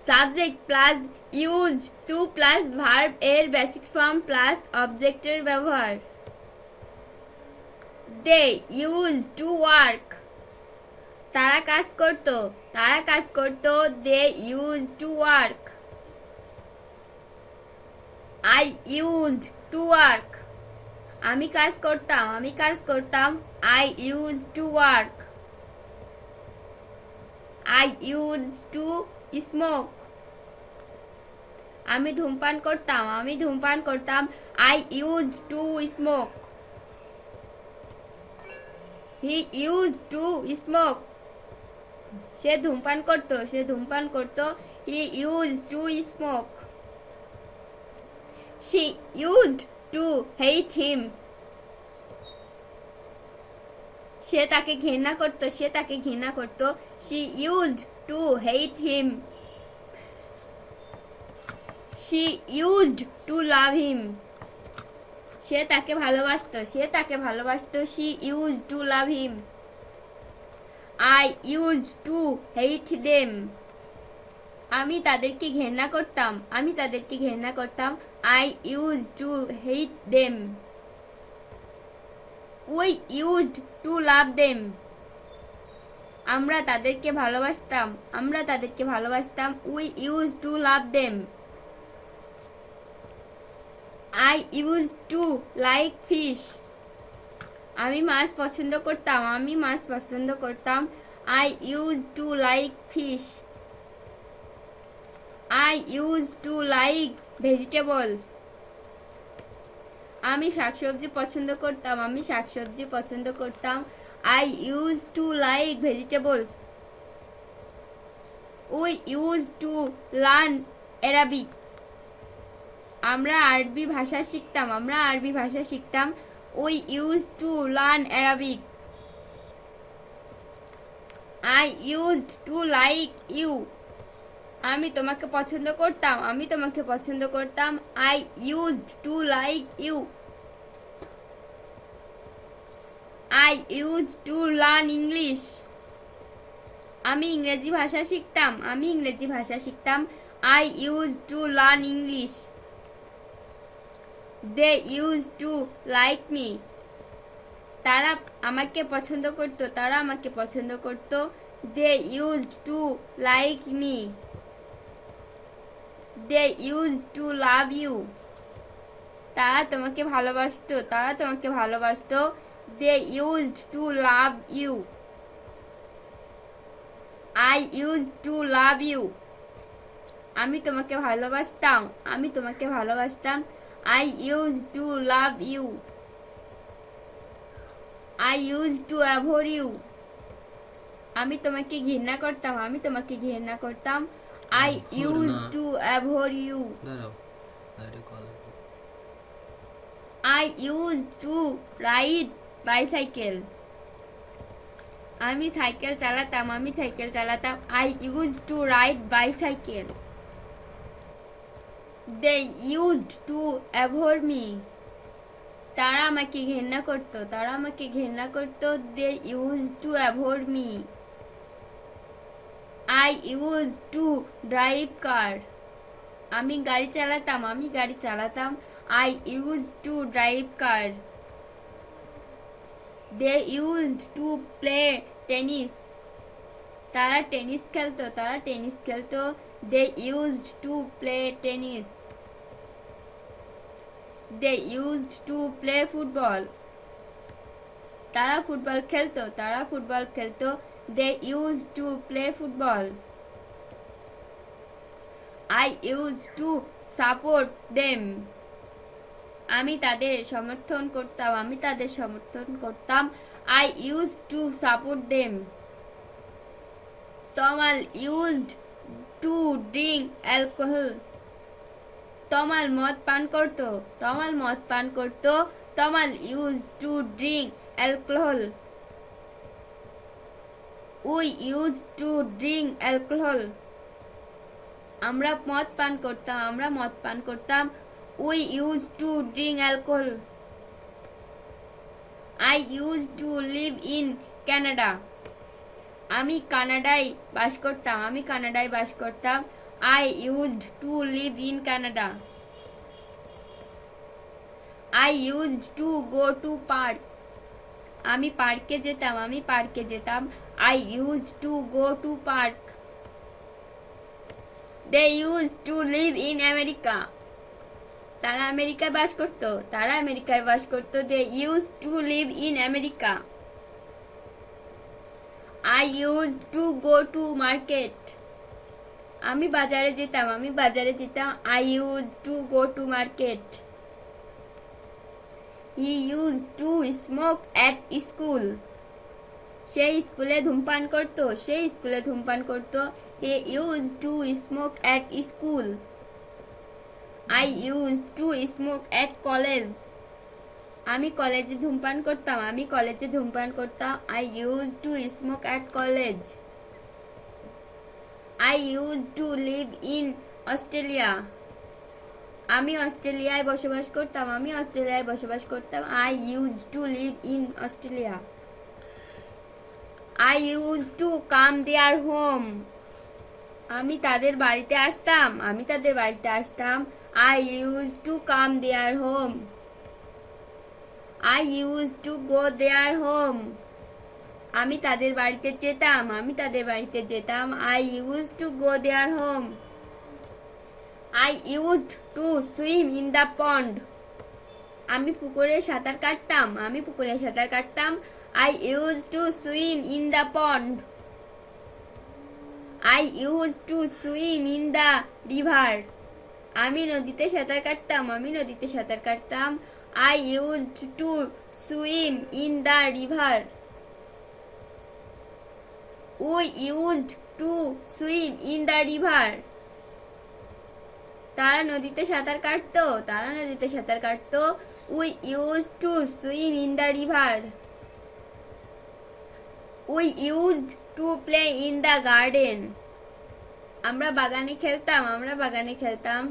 Subject plus used to plus verb এর basic form plus অবজেক্টের ব্যবহার। দে ইউজড টু ওয়ার্ক, তারা কাজ করত, তারা কাজ করত। They used to work. I used to work, আমি কাজ করতাম, আমি কাজ করতাম। I used to work. I used to smoke, আমি ধূমপান করতাম, আমি ধূমপান করতাম। I used to smoke. He used to smoke, সে ধূমপান করত, সে ধূমপান করত। He used to smoke. She used to hate him, সে তাকে ঘৃণা করত, সে তাকে ঘৃণা করত। She used to hate him. She used to লাভ হিম, সে তাকে ভালোবাসতো, সে তাকে ভালোবাসতো। She used to love him. I used to hate them, আমি তাদেরকে ঘৃণা করতাম, আমি তাদেরকে ঘৃণা করতাম। I used to hate them. We used to love them, আমরা তাদেরকে ভালোবাসতাম, আমরা তাদেরকে ভালোবাসতাম। We used to love them. I used to like fish, আমি মাছ পছন্দ করতাম, আমি মাছ পছন্দ করতাম। I used to like fish. I used to like vegetables, আমি শাকসবজি পছন্দ করতাম, আমি শাকসবজি পছন্দ করতাম। I used to like vegetables. We used to learn Arabic, আমরা আরবি ভাষা শিখতাম, আমরা আরবি ভাষা শিখতাম। We used to learn Arabic. I used to like you, আমি তোমাকে পছন্দ করতাম, আমি তোমাকে পছন্দ করতাম। I used to like you. I used to learn English, আমি ইংরেজি ভাষা শিখতাম, আমি ইংরেজি ভাষা শিখতাম। I used to learn English. They used to like me, তারা আমাকে পছন্দ করত, তারা আমাকে পছন্দ করত। They used to like me. They used to love you, তারা তোমাকে ভালোবাসতো, তারা তোমাকে ভালোবাসতো। They used to love you. I used to love you, আমি তোমাকে ভালোবাসতাম, আমি তোমাকে ভালোবাসতাম। I used to love you. I used to avoid you, আমি তোমাকে ঘৃণা করতাম, আমি তোমাকে ঘৃণা করতাম। I used to avoid you. I used to ride bicycle, আমি সাইকেল চালাতাম, আমি সাইকেল চালাতাম। I used to ride bicycle. They used to avoid me, তারা আমাকে ঘৃণা করতো, তারা আমাকে ঘৃণা করতো। They used to avoid me. I used to drive car, আমি গাড়ি চালাতাম, আমি গাড়ি চালাতাম। I used to drive car. They used to play tennis, তারা টেনিস খেলতো, তারা টেনিস খেলতো। They used to play tennis. They used to play football, তারা ফুটবল খেলতো, তারা ফুটবল খেলতো। They used to play football. I used to support them, আমি তাদের সমর্থন করতাম, আমি তাদের সমর্থন করতাম। I used to support them. Tamal used to drink alcohol, Tamal মদ পান করতো, তমাল মদ পান করতো। Tamal used to drink alcohol. We used to drink alcohol, আমরা মদ পান করতাম, আমরা মদ পান করতাম। We used to drink alcohol. I used to live in Canada, আমি কানাডায় বাস করতাম, আমি কানাডায় বাস করতাম। I used to live in Canada. I used to go to park. আমি পার্কে যেতাম, আমি পার্কে যেতাম। I used to go to park. They used to live in America. তারা আমেরিকায় বাস করতো, তারা আমেরিকায় বাস করতো। They used to live in America. I used to go to market. আমি বাজারে যেতাম, আমি বাজারে যেতাম। I used to go to market. He used to smoke at school. সে স্কুলে ধূমপান করতো, সে স্কুলে ধূমপান করতো। He used to smoke at school. I used to smoke at college. আমি কলেজে ধূমপান করতাম, আমি কলেজে ধূমপান করতাম। I used to smoke at college. I used to live in Australia. আমি অস্ট্রেলিয়ায় বসবাস করতাম, আমি অস্ট্রেলিয়ায় বসবাস করতাম। I used to live in Australia. I used to come their home. আমি তাদের বাড়িতে আসতাম, আমি তাদের বাড়িতে আসতাম। I used to come their home. I used to go their home. আমি তাদের বাড়িতে যেতাম, আমি তাদের বাড়িতে যেতাম। I used to go their home. I used to swim in the pond. আমি পুকুরে সাঁতার কাটতাম, আমি পুকুরে সাঁতার কাটতাম। I used to swim in the pond. I used to swim in the river. আমি নদীতে সাঁতার কাটতাম, আমি নদীতে সাঁতার কাটতাম। I used to swim in the river. We used to swim in the river. তারা নদীতে সাঁতার কাটতো, তারা নদীতে সাঁতার কাটতো। We used to swim in the river. We used to play in the garden. আমরা বাগানে খেলতাম, আমরা বাগানে খেলতাম।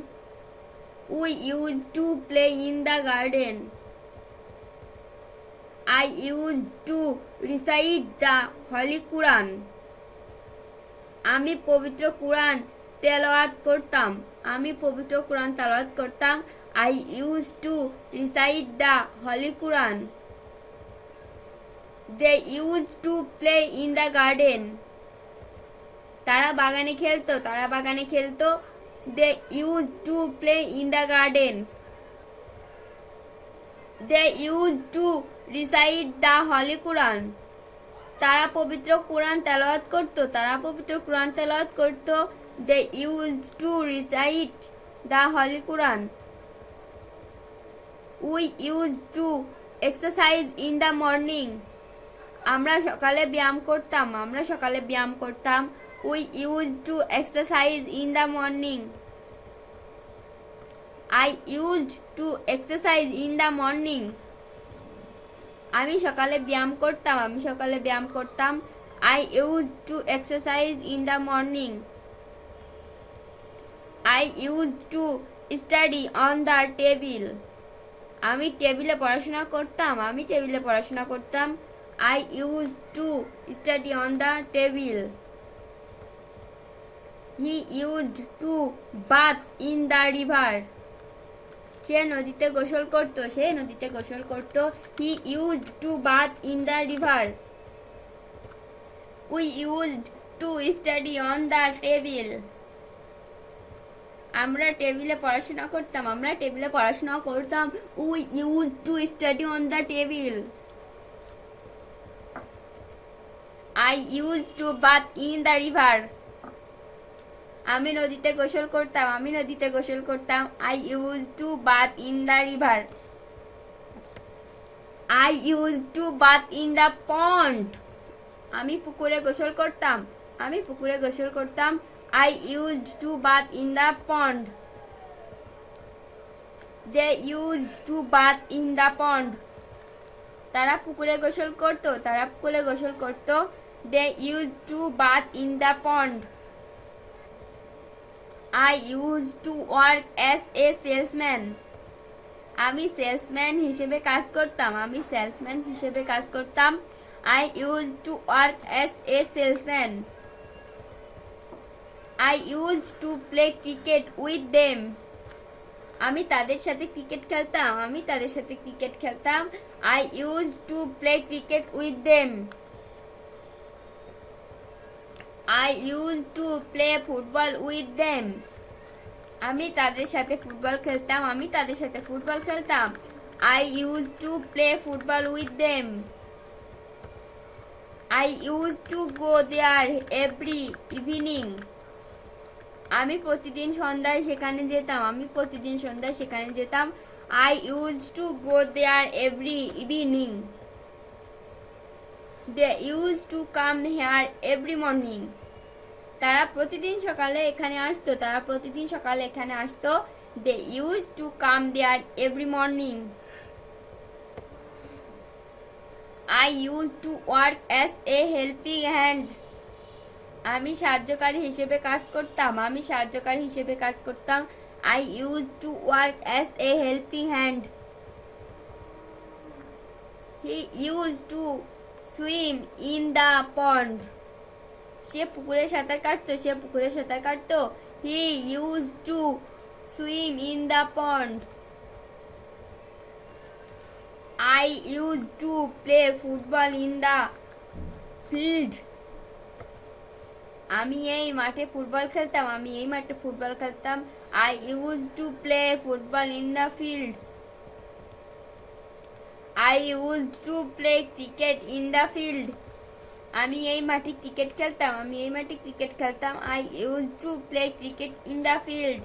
We used to play in the garden. I used to recite the holy Quran. আমি পবিত্র কুরআন তেলাওয়াত করতাম, আমি পবিত্র কুরআন তেলাওয়াত করতাম। I used to recite the holy Quran. They used to play in the garden. তারা বাগানে খেলতো, তারা বাগানে খেলতো। They used to play in the garden. They used to recite the holy Quran. তারা পবিত্র কুরআন তেলাওয়াত করতো, তারা পবিত্র কুরআন তেলাওয়াত করতো। They used to recite the holy Quran. We used to exercise in the morning. আমরা সকালে ব্যায়াম করতাম, আমরা সকালে ব্যায়াম করতাম। We used to exercise in the morning. I used to exercise in the morning. আমি সকালে ব্যায়াম করতাম, আমি সকালে ব্যায়াম করতাম। I used to exercise in the morning. I used to study on the table. আমি টেবিলে পড়াশোনা করতাম, আমি টেবিলে পড়াশোনা করতাম। I used to study on the table. He used to bath in the river. সে নদীতে গোসল করতো, সে নদীতে গোসল করতো। He used to bath in the river. We used to study on the table. আমরা টেবিলে পড়াশোনা করতাম, আমরা টেবিলে পড়াশোনা করতাম। We used to study on the table. I used to bath in the river. আমি নদীতে গোসল করতাম, আমি নদীতে গোসল করতাম। I used to bath in the river. I used to bath in the pond. আমি পুকুরে গোসল করতাম, আমি পুকুরে গোসল করতাম। I used to bath in the pond. They used to bath in the pond. তারা পুকুরে গোসল করতো, তারা পুকুরে গোসল করতো। They used to bath in the pond. I used to work as a salesman. আমি সেলসম্যান হিসেবে কাজ করতাম, আমি সেলসম্যান হিসেবে কাজ করতাম। I used to work as a salesman. I used to play cricket with them. আমি তাদের সাথে ক্রিকেট খেলতাম I used to play cricket with them. I used to play football with them. আমি তাদের সাথে ফুটবল খেলতাম I used to play football with them. I used to go there every evening. আমি প্রতিদিন সন্ধ্যায় সেখানে যেতাম I used to go there every evening. They used to come here every morning. তারা প্রতিদিন সকালে এখানে আসতো They used to come there every morning. I used to work as a helping hand. আমি সাহায্যকারী হিসেবে কাজ করতাম I used to work as a helping hand. He used to swim in the pond. সে পুকুরে সাঁতার কাটতো He used to swim in the pond. I used to play football in the field. আমি এই মাঠে ফুটবল খেলতাম I used to play football in the field. I used to play cricket in the field. আমি এই মাঠে cricket খেলতাম I used to play cricket in the field.